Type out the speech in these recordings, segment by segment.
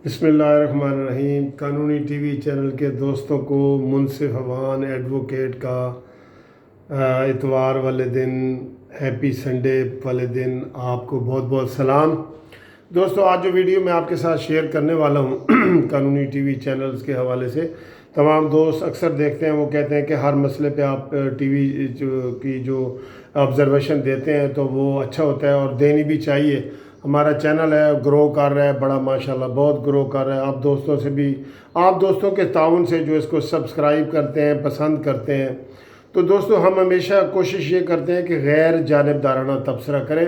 بسم اللہ الرحمن الرحیم۔ قانونی ٹی وی چینل کے دوستوں کو منصف عوان ایڈوکیٹ کا اتوار والے دن، ہیپی سنڈے والے دن آپ کو بہت بہت سلام۔ دوستو، آج جو ویڈیو میں آپ کے ساتھ شیئر کرنے والا ہوں قانونی ٹی وی چینلز کے حوالے سے، تمام دوست اکثر دیکھتے ہیں، وہ کہتے ہیں کہ ہر مسئلے پہ آپ ٹی وی کی جو آبزرویشن دیتے ہیں تو وہ اچھا ہوتا ہے اور دینی بھی چاہیے۔ ہمارا چینل ہے، گرو کر رہا ہے، بڑا ماشاءاللہ بہت گرو کر رہا ہے۔ آپ دوستوں سے بھی، آپ دوستوں کے تعاون سے جو اس کو سبسکرائب کرتے ہیں، پسند کرتے ہیں، تو دوستو ہم ہمیشہ کوشش یہ کرتے ہیں کہ غیر جانبدارانہ تبصرہ کریں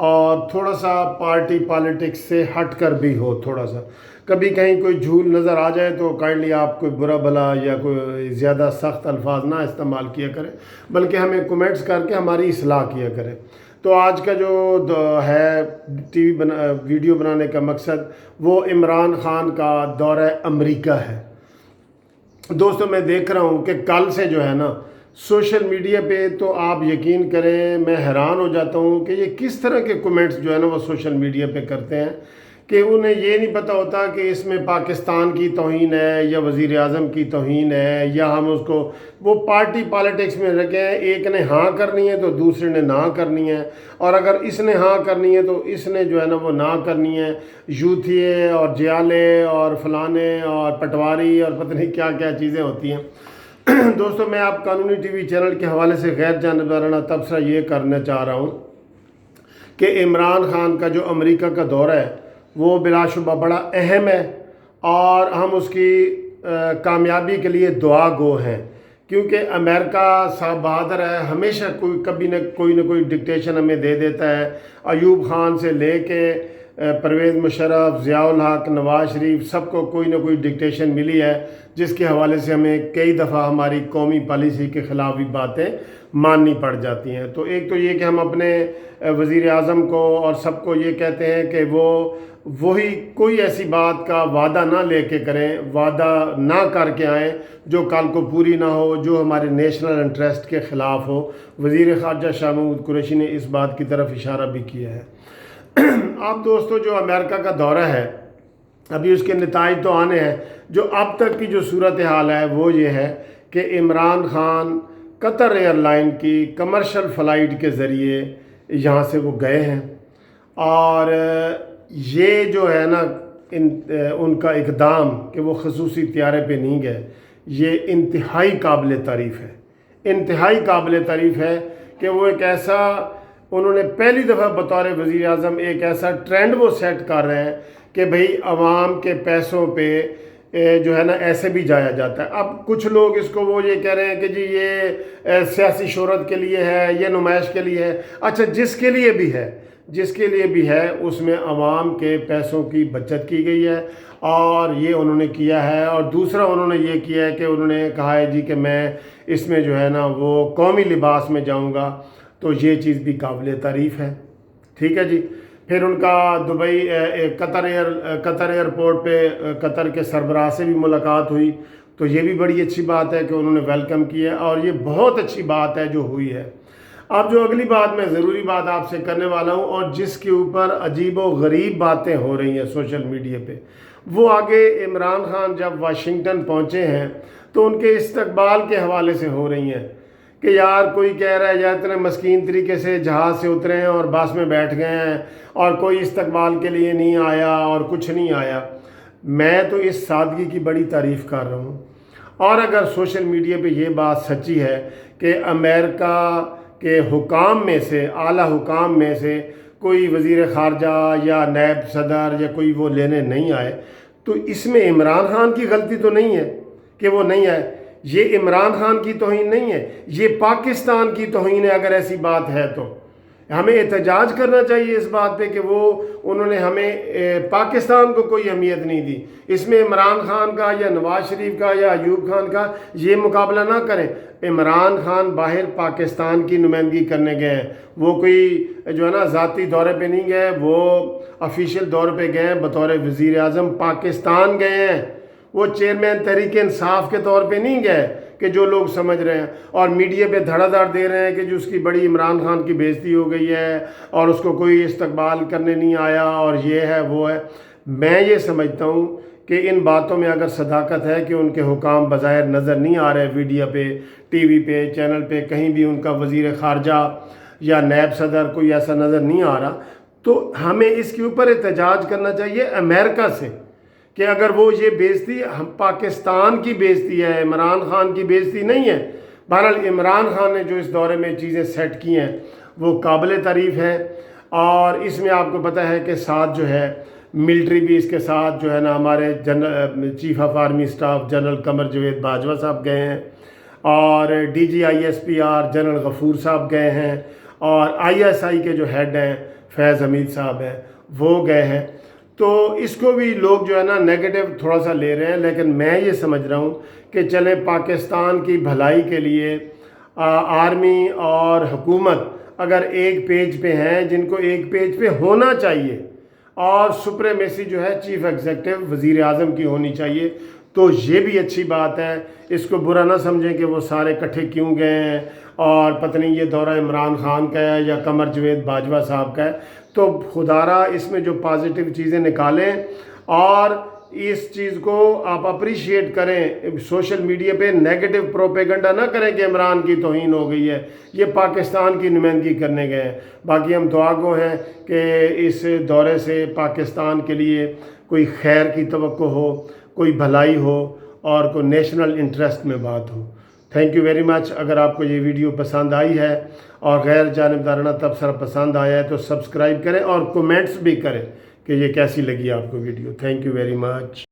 اور تھوڑا سا پارٹی پالیٹکس سے ہٹ کر بھی ہو۔ تھوڑا سا کبھی کہیں کوئی جھول نظر آ جائے تو کائنڈلی آپ کوئی برا بھلا یا کوئی زیادہ سخت الفاظ نہ استعمال کیا کریں، بلکہ ہمیں کمنٹس کر کے ہماری اصلاح کیا کریں۔ تو آج کا جو ہے ٹی وی ویڈیو بنانے کا مقصد وہ عمران خان کا دورہ امریکہ ہے۔ دوستو، میں دیکھ رہا ہوں کہ کل سے جو ہے نا سوشل میڈیا پہ، تو آپ یقین کریں میں حیران ہو جاتا ہوں کہ یہ کس طرح کے کومنٹس جو ہے نا وہ سوشل میڈیا پہ کرتے ہیں کہ انہیں یہ نہیں پتہ ہوتا کہ اس میں پاکستان کی توہین ہے یا وزیر اعظم کی توہین ہے، یا ہم اس کو وہ پارٹی پالیٹکس میں رکھے ہیں۔ ایک نے ہاں کرنی ہے تو دوسرے نے نہ کرنی ہے، اور اگر اس نے ہاں کرنی ہے تو اس نے جو ہے نا وہ نہ کرنی ہے۔ یوتھیے اور جیالے اور فلانے اور پٹواری اور پتہ نہیں کیا کیا چیزیں ہوتی ہیں۔ دوستو، میں آپ قانونی ٹی وی چینل کے حوالے سے غیر جانبدارانہ تبصرہ یہ کرنا چاہ رہا ہوں کہ عمران خان کا جو امریکہ کا دورہ ہے وہ بلا شبہ بڑا اہم ہے، اور ہم اس کی کامیابی کے لیے دعا گو ہیں، کیونکہ امریکہ صاحب بہادر ہے، ہمیشہ کبھی نہ کوئی ڈکٹیشن ہمیں دے دیتا ہے۔ ایوب خان سے لے کے پرویز مشرف، ضیاء الحق، نواز شریف، سب کو کوئی نہ کوئی ڈکٹیشن ملی ہے، جس کے حوالے سے ہمیں کئی دفعہ ہماری قومی پالیسی کے خلاف بھی باتیں ماننی پڑ جاتی ہیں۔ تو ایک تو یہ کہ ہم اپنے وزیر اعظم کو اور سب کو یہ کہتے ہیں کہ وہی کوئی ایسی بات کا وعدہ نہ لے کے کریں، وعدہ نہ کر کے آئیں جو کل کو پوری نہ ہو، جو ہمارے نیشنل انٹرسٹ کے خلاف ہو۔ وزیر خارجہ شاہ محمود قریشی نے اس بات کی طرف اشارہ بھی کیا ہے۔ آپ دوستو، جو امریکہ کا دورہ ہے ابھی اس کے نتائج تو آنے ہیں۔ جو اب تک کی جو صورتحال ہے وہ یہ ہے کہ عمران خان قطر ایئر لائن کی کمرشل فلائٹ کے ذریعے یہاں سے وہ گئے ہیں، اور یہ جو ہے نا ان کا اقدام کہ وہ خصوصی طیارے پہ نہیں گئے، یہ انتہائی قابل تعریف ہے۔ انتہائی قابل تعریف ہے کہ وہ ایک ایسا، انہوں نے پہلی دفعہ بطور وزیر اعظم ایک ایسا ٹرینڈ وہ سیٹ کر رہے ہیں کہ بھئی عوام کے پیسوں پہ جو ہے نا ایسے بھی جایا جاتا ہے۔ اب کچھ لوگ اس کو وہ یہ کہہ رہے ہیں کہ جی یہ سیاسی شہرت کے لیے ہے، یہ نمائش کے لیے ہے۔ اچھا، جس کے لیے بھی ہے اس میں عوام کے پیسوں کی بچت کی گئی ہے، اور یہ انہوں نے کیا ہے۔ اور دوسرا انہوں نے یہ کیا ہے کہ انہوں نے کہا ہے جی کہ میں اس میں جو ہے نا وہ قومی لباس میں جاؤں گا، تو یہ چیز بھی قابل تعریف ہے۔ ٹھیک ہے جی۔ پھر ان کا دبئی قطر ایئرپورٹ پہ قطر کے سربراہ سے بھی ملاقات ہوئی، تو یہ بھی بڑی اچھی بات ہے کہ انہوں نے ویلکم کیا، اور یہ بہت اچھی بات ہے جو ہوئی ہے۔ اب جو اگلی بات میں ضروری بات آپ سے کرنے والا ہوں، اور جس کے اوپر عجیب و غریب باتیں ہو رہی ہیں سوشل میڈیا پہ، وہ آگے عمران خان جب واشنگٹن پہنچے ہیں تو ان کے استقبال کے حوالے سے ہو رہی ہیں کہ یار کوئی کہہ رہا ہے یا اتنے مسکین طریقے سے جہاز سے اترے ہیں اور بس میں بیٹھ گئے ہیں اور کوئی استقبال کے لیے نہیں آیا اور کچھ نہیں آیا۔ میں تو اس سادگی کی بڑی تعریف کر رہا ہوں، اور اگر سوشل میڈیا پہ یہ بات سچی ہے کہ امریکہ کے حکام میں سے، اعلیٰ حکام میں سے کوئی وزیر خارجہ یا نائب صدر یا کوئی وہ لینے نہیں آئے، تو اس میں عمران خان کی غلطی تو نہیں ہے کہ وہ نہیں آئے۔ یہ عمران خان کی توہین نہیں ہے، یہ پاکستان کی توہین ہے۔ اگر ایسی بات ہے تو ہمیں احتجاج کرنا چاہیے اس بات پہ کہ انہوں نے ہمیں پاکستان کو کوئی اہمیت نہیں دی۔ اس میں عمران خان کا یا نواز شریف کا یا ایوب خان کا یہ مقابلہ نہ کریں۔ عمران خان باہر پاکستان کی نمائندگی کرنے گئے ہیں، وہ کوئی جو ہے نا ذاتی دورے پہ نہیں گئے، وہ آفیشیل دور پہ گئے ہیں، بطور وزیر اعظم پاکستان گئے ہیں۔ وہ چیئرمین تحریک انصاف کے طور پہ نہیں گئے کہ جو لوگ سمجھ رہے ہیں اور میڈیا پہ دھڑا دھڑ دے رہے ہیں کہ جو اس کی بڑی عمران خان کی بےعزتی ہو گئی ہے اور اس کو کوئی استقبال کرنے نہیں آیا اور یہ ہے وہ ہے۔ میں یہ سمجھتا ہوں کہ ان باتوں میں اگر صداقت ہے کہ ان کے حکام بظاہر نظر نہیں آ رہے میڈیا پہ، ٹی وی پہ، چینل پہ، کہیں بھی ان کا وزیر خارجہ یا نیب صدر کوئی ایسا نظر نہیں آ رہا، تو ہمیں اس کے اوپر احتجاج کرنا چاہیے امریکہ سے کہ اگر وہ یہ بےعزتی ہم پاکستان کی بےعزتی ہے، عمران خان کی بےعزتی نہیں ہے۔ بہرحال عمران خان نے جو اس دورے میں چیزیں سیٹ کی ہیں وہ قابل تعریف ہیں، اور اس میں آپ کو پتہ ہے کہ ساتھ جو ہے ملٹری بھی اس کے ساتھ جو ہے نا، ہمارے general chief of army staff general Qamar Javed Bajwa صاحب گئے ہیں، اور D G I S P R general Ghafoor صاحب گئے ہیں، اور آئی ایس آئی کے جو ہیڈ ہیں فیض حمید صاحب ہیں وہ گئے ہیں۔ تو اس کو بھی لوگ جو ہے نا نیگیٹو تھوڑا سا لے رہے ہیں، لیکن میں یہ سمجھ رہا ہوں کہ چلیں پاکستان کی بھلائی کے لیے آرمی اور حکومت اگر ایک پیج پہ ہیں، جن کو ایک پیج پہ ہونا چاہیے، اور سپریمیسی جو ہے چیف ایگزیکٹو وزیر اعظم کی ہونی چاہیے، تو یہ بھی اچھی بات ہے۔ اس کو برا نہ سمجھیں کہ وہ سارے کٹھے کیوں گئے ہیں اور پتہ نہیں یہ دورہ عمران خان کا ہے یا قمر جاوید باجوہ صاحب کا ہے۔ تو خدارہ اس میں جو پازیٹیو چیزیں نکالیں اور اس چیز کو آپ اپریشیٹ کریں، سوشل میڈیا پہ نیگیٹو پروپیگنڈا نہ کریں کہ عمران کی توہین ہو گئی ہے، یہ پاکستان کی نمائندگی کرنے گئے ہیں۔ باقی ہم دعا گو ہیں کہ اس دورے سے پاکستان کے لیے کوئی خیر کی توقع ہو، کوئی بھلائی ہو، اور کوئی نیشنل انٹرسٹ میں بات ہو۔ Thank you very much. اگر آپ کو یہ ویڈیو پسند آئی ہے اور غیر جانبدارانہ تبصرہ پسند آیا ہے تو سبسکرائب کریں اور کومنٹس بھی کریں کہ یہ کیسی لگی آپ کو video. Thank you very much.